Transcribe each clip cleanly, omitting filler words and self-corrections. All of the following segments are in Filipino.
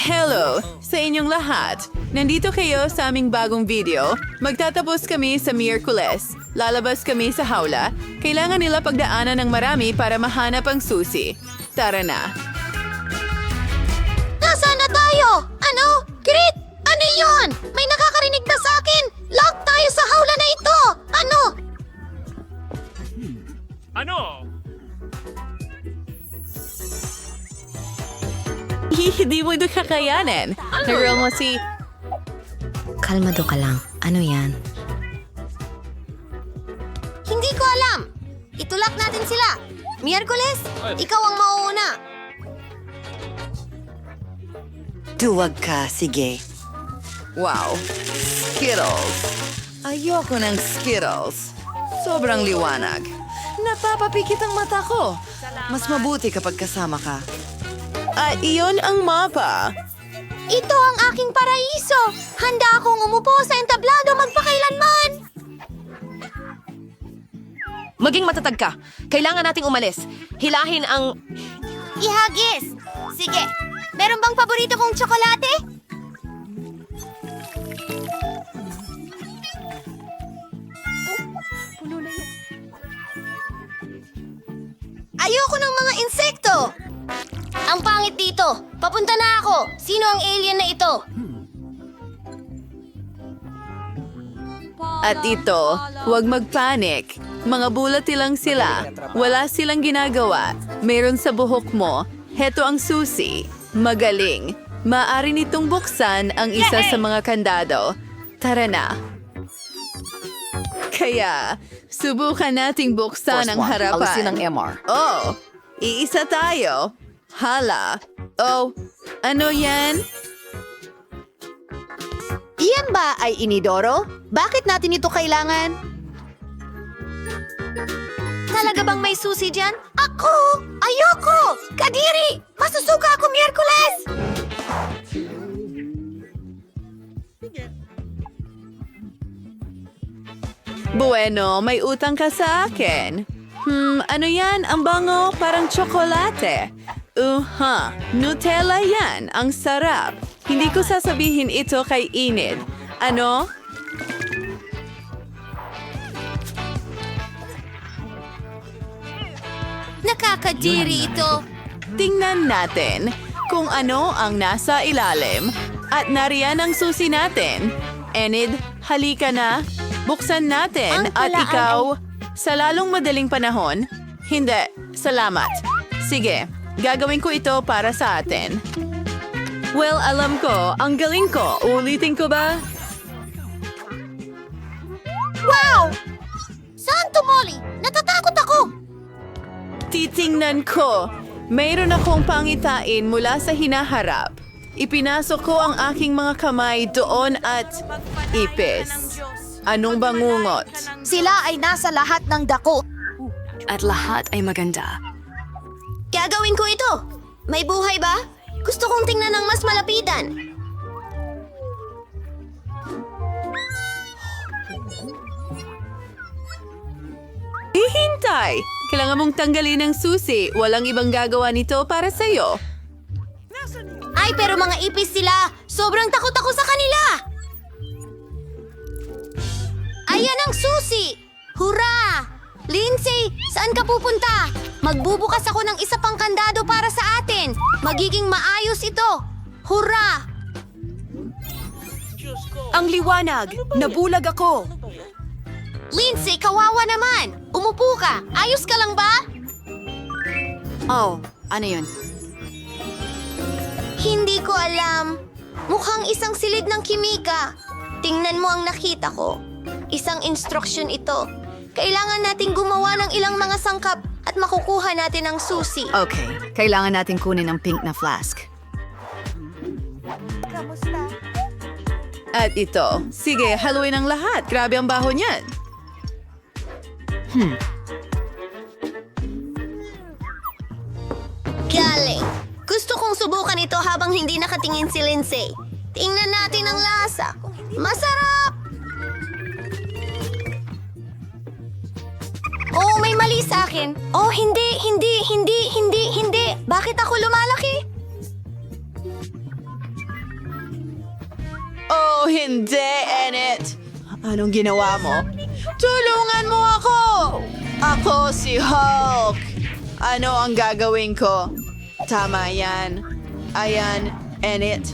Hello sa inyong lahat! Nandito kayo sa aming bagong video. Magtatapos kami sa Miyerkules. Lalabas kami sa hawla. Kailangan nila pagdaanan ng marami para mahanap ang susi. Tara na! Nasaan na tayo? Ano? Grit! Ano yon? May nakakarinig ba sa akin? Lock tayo sa hawla na ito! Ano? Ano? Hindi mo ito kakayanin. Nag-roll mo si... Kalmado ka lang. Ano yan? Hindi ko alam. Itulak natin sila. Miyerkules, ikaw ang mauuna. Duwag ka, sige. Wow! Skittles! Ayoko ng Skittles. Sobrang liwanag. Napapapikit ang mata ko. Mas mabuti kapag kasama ka. At iyon ang mapa. Ito ang aking paraiso. Handa akong umupo sa entablado magpakailanman. Maging matatag ka. Kailangan nating umalis. Hilahin ang... Ihagis! Sige, meron bang paborito kong tsokolate? Ayoko ng mga insekto! Ang pangit dito! Papunta na ako! Sino ang alien na ito? At ito, huwag magpanik. Mga bulati lang sila. Wala silang ginagawa. Meron sa buhok mo. Heto ang susi. Magaling. Maaari nitong buksan ang isa sa mga kandado. Tara na. Kaya, subukan nating buksan ang harapan. Alisin ang MR. Oh, iisa tayo. Hala. Oh, ano yan? Iyan ba ay inidoro? Bakit natin ito kailangan? Talaga bang may susi dyan? Ako! Ayoko! Kadiri! Masusuka ako Miyerkules! Bueno, may utang ka sa akin. Ano yan? Ang bango, parang tsokolate. Nutella yan. Ang sarap. Hindi ko sasabihin ito kay Enid. Ano? Nakakadiri ito. Tingnan natin kung ano ang nasa ilalim. At nariyan ang susi natin. Enid, halika na. Buksan natin Ang at talaan ikaw, sa lalong madaling panahon, hindi, salamat. Sige, gagawin ko ito para sa atin. Well, alam ko, ang galing ko. Ulitin ko ba? Wow! Santo Molly! Natatakot ako! Titingnan ko. Mayroon akong pangitain mula sa hinaharap. Ipinasok ko ang aking mga kamay doon at ipis. Anong bangungot? Sila ay nasa lahat ng dako. At lahat ay maganda. Gagawin ko ito. May buhay ba? Gusto kong tingnan ng mas malapitan. Hihintay! Kailangan mong tanggalin ang susi. Walang ibang gagawa nito para sa'yo. Ay, pero mga ipis sila. Sobrang takot ako sa kanila. Ayan ang susi! Hurra! Lindsay, saan ka pupunta? Magbubukas ako ng isa pang kandado para sa atin. Magiging maayos ito. Hurra! Ang liwanag! Nabulag ako! Lindsay, kawawa naman. Umupo ka. Ayos ka lang ba? Oh, ano yun? Hindi ko alam. Mukhang isang silid ng kimika. Tingnan mo ang nakita ko. Isang instruction ito. Kailangan nating gumawa ng ilang mga sangkap at makukuha natin ang susi. Okay, kailangan natin kunin ang pink na flask. At ito. Sige, haluin ang lahat. Grabe ang baho niyan. Galing. Gusto kong subukan ito habang hindi nakatingin si Lindsay. Tingnan natin ang lasa. Masarap! Oh, may mali sa akin. Oh, hindi. Bakit ako lumalaki? hindi, Enid! Anong ginawa mo? Tulungan mo ako! Ako si Hulk! Ano ang gagawin ko? Tama yan. Ayan, Enid.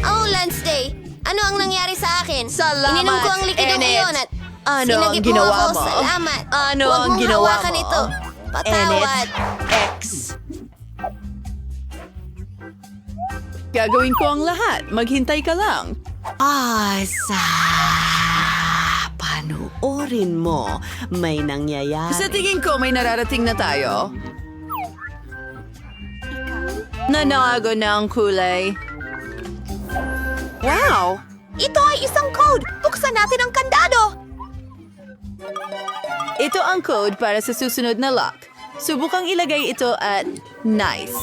Oh, Lance Day! Ano ang nangyari sa akin? Salamat, Ininom ko ang likidong Enid. iyon at Ano ang sinagip ginawa ako. mo? Salamat. Ano Huwag ang mong ginawa hawakan mo? ito. Patawad. X. Gagawin ko ang lahat. Maghintay ka lang. Panoorin mo. May nangyayari. Sa tingin ko, may nararating na tayo. Nanago na ang kulay. Wow! Ito ay isang code. Buksan natin ang kandado. Ito ang code para sa susunod na lock. Subukang ilagay ito at nice.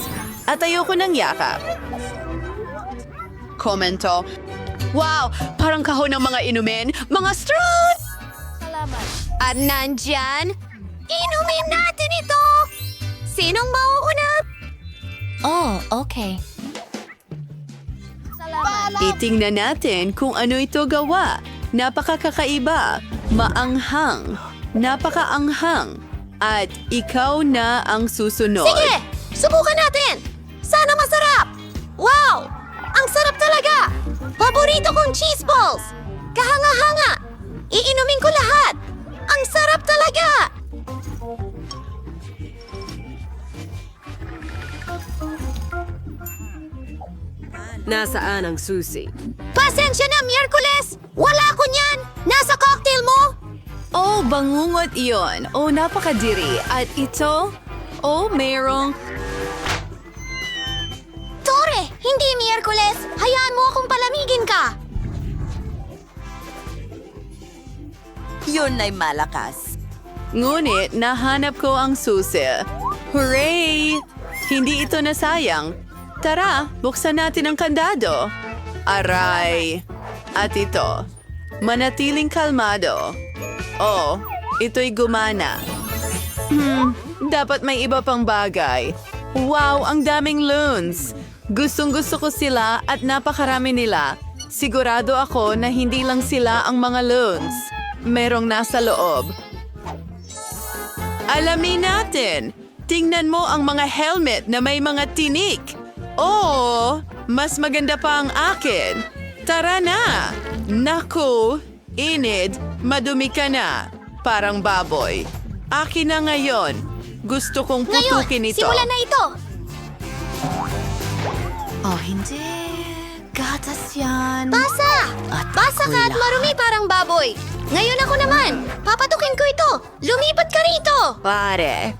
At ayoko ng yakap. Komento. Wow! Parang kahon ng mga inumin. Mga straws! At nandyan, inumin natin ito. Sinong mauuna? Oh, okay. Itingnan natin kung ano ito gawa. Napakakaiba, maanghang, napakaanghang, at ikaw na ang susunod. Sige, subukan natin. Sana masarap. Wow! Ang sarap talaga. Paborito kong cheese balls. Kahanga-hanga. Iinumin ko lahat. Ang sarap talaga. Nasaan ang susi? Pasensya na, Miyerkules. Wala ko niyan. Nasa cocktail mo. Oh, bangungot iyon. Oh, napakadiri. At ito, oh, mayroong... Tore, hindi Miyerkules. Hayaan mo akong palamigin ka. Yun ay malakas. Ngunit nahanap ko ang susi. Hooray! Hindi ito nasayang. Tara, buksan natin ang kandado. Aray! At ito, manatiling kalmado. Oh, ito'y gumana. Dapat may iba pang bagay. Wow, ang daming loons! Gustong-gusto ko sila at napakarami nila. Sigurado ako na hindi lang sila ang mga loons. Merong nasa loob. Alamin natin! Tingnan mo ang mga helmet na may mga tinik. Oh, mas maganda pa ang akin. Tara na! Naku, Enid, madumi ka na. Parang baboy. Akin na ngayon. Gusto kong Ngayon, putukin ito. simulan na ito. Oh, hindi. Gatas yan. Basa! Basa ka at marumi parang baboy. Ngayon ako naman. Papatukin ko ito. Lumipat ka rito. Pare.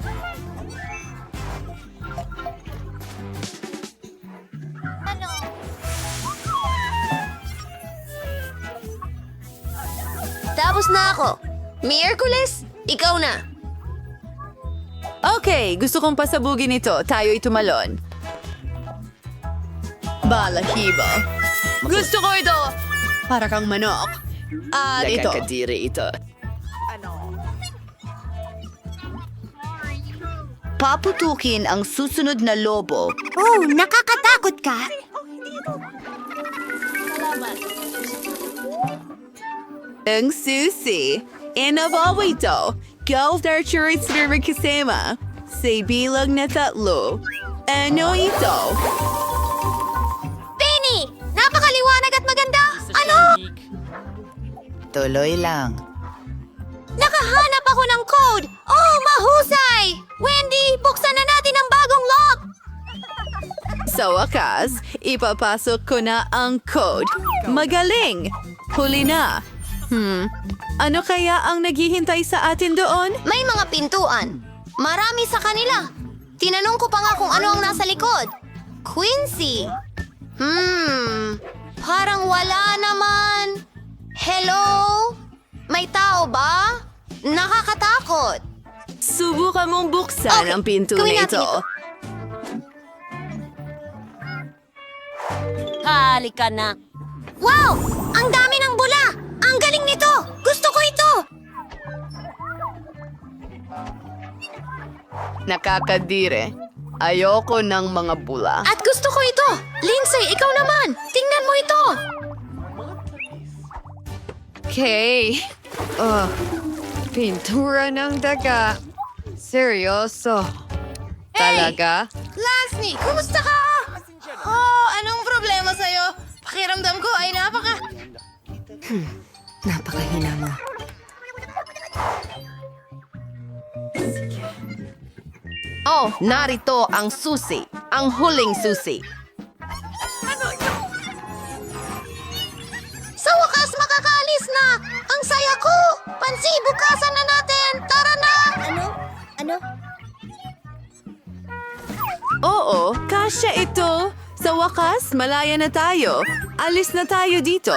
Tapos na ako. Miyerkules, ikaw na. Okay, gusto kong pasabugin ito. Tayo'y tumalon. Balahibo. Gusto ko ito! Para kang manok. At ito. Nakakadiri ito. Paputukin ang susunod na lobo. Oh, nakakatakot ka. Ang susi. Inabawa ito. Golf Archery Server kasama. Sa bilang na 3. Ano ito? Penny, napakaliwanag at maganda. Ano? Tuloy lang. Nakahanap ako ng code. Oh, mahusay. Wendy, buksan na natin ang bagong lock. Sa wakas, ipapasok ko na ang code. Magaling! Huli na. Ano kaya ang naghihintay sa atin doon? May mga pintuan. Marami sa kanila. Tinanong ko pa nga kung ano ang nasa likod. Quincy. Parang wala naman. Hello? May tao ba? Nakakatakot. Subukan mong buksan Okay, ang pinto gawin na natin ito. Halika na. Wow! Ang dami ng bula! Ang galing nito! Gusto ko ito! Nakakadire. Ayoko ng mga bula. At gusto ko ito! Lindsay, ikaw naman! Tingnan mo ito! Okay. Pintura ng daga. Seryoso. Talaga? Lasny, kumusta ka? Oh, anong problema sa'yo? Pakiramdam ko ay Napakahina mo. Oh, narito ang susi. Ang huling susi. Sa wakas, makakaalis na! Ang saya ko! Pansi, bukasan na natin! Tara na! Oo, kasya ito. Sa wakas, malaya na tayo. Alis na tayo dito.